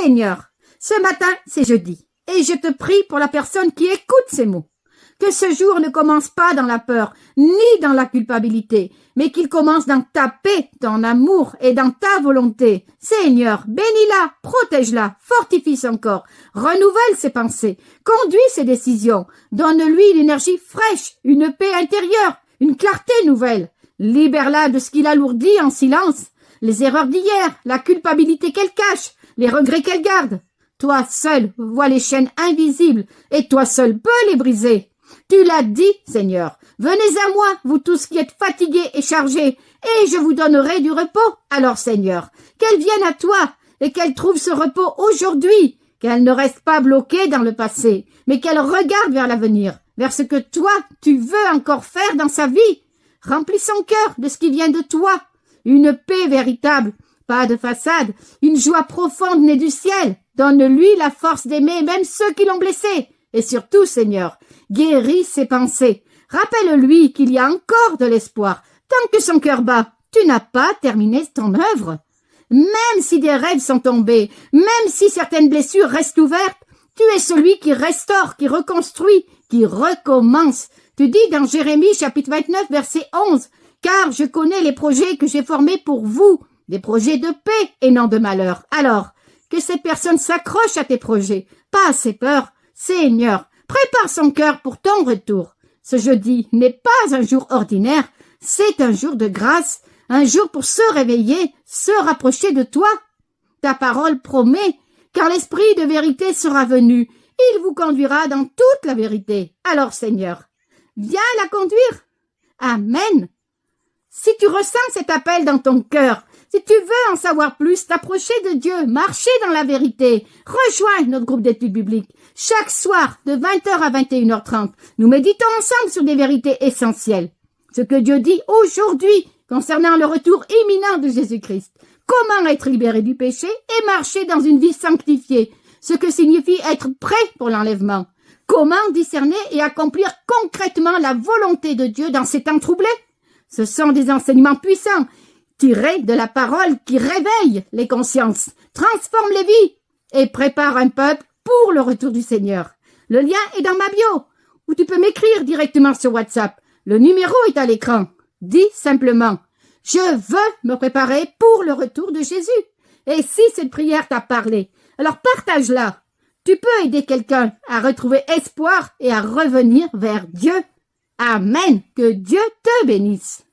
Seigneur, ce matin, c'est jeudi, et je te prie pour la personne qui écoute ces mots. Que ce jour ne commence pas dans la peur, ni dans la culpabilité, mais qu'il commence dans ta paix, ton amour et dans ta volonté. Seigneur, bénis-la, protège-la, fortifie son corps, renouvelle ses pensées, conduis ses décisions, donne-lui une énergie fraîche, une paix intérieure, une clarté nouvelle. Libère-la de ce qui l'alourdit en silence, les erreurs d'hier, la culpabilité qu'elle cache, les regrets qu'elle garde. Toi seul vois les chaînes invisibles, et toi seul peux les briser. Tu l'as dit, Seigneur. Venez à moi, vous tous qui êtes fatigués et chargés, et je vous donnerai du repos. Alors, Seigneur, qu'elle vienne à toi et qu'elle trouve ce repos aujourd'hui, qu'elle ne reste pas bloquée dans le passé, mais qu'elle regarde vers l'avenir, vers ce que toi, tu veux encore faire dans sa vie. Remplis son cœur de ce qui vient de toi, une paix véritable, pas de façade, une joie profonde née du ciel. Donne-lui la force d'aimer même ceux qui l'ont blessé. Et surtout, Seigneur, guéris ses pensées. Rappelle-lui qu'il y a encore de l'espoir. Tant que son cœur bat, tu n'as pas terminé ton œuvre. Même si des rêves sont tombés, même si certaines blessures restent ouvertes, tu es celui qui restaure, qui reconstruit, qui recommence. Tu dis dans Jérémie chapitre 29 verset 11, « Car je connais les projets que j'ai formés pour vous, des projets de paix et non de malheur. » Alors, que cette personne s'accroche à tes projets, pas à ses peurs. Seigneur, prépare son cœur pour ton retour. Ce jeudi n'est pas un jour ordinaire, c'est un jour de grâce, un jour pour se réveiller, se rapprocher de toi. Ta parole promet, car l'esprit de vérité sera venu, il vous conduira dans toute la vérité. Alors, Seigneur, viens la conduire. Amen. Si tu ressens cet appel dans ton cœur, si tu veux en savoir plus, t'approcher de Dieu, marcher dans la vérité, rejoins notre groupe d'études bibliques. Chaque soir, de 20h à 21h30, nous méditons ensemble sur des vérités essentielles. Ce que Dieu dit aujourd'hui concernant le retour imminent de Jésus-Christ. Comment être libéré du péché et marcher dans une vie sanctifiée. Ce que signifie être prêt pour l'enlèvement. Comment discerner et accomplir concrètement la volonté de Dieu dans ces temps troublés. Ce sont des enseignements puissants, tirés de la parole qui réveille les consciences, transforme les vies et prépare un peuple pour le retour du Seigneur. Le lien est dans ma bio, ou tu peux m'écrire directement sur WhatsApp. Le numéro est à l'écran. Dis simplement, je veux me préparer pour le retour de Jésus. Et si cette prière t'a parlé, alors partage-la. Tu peux aider quelqu'un à retrouver espoir et à revenir vers Dieu. Amen. Que Dieu te bénisse.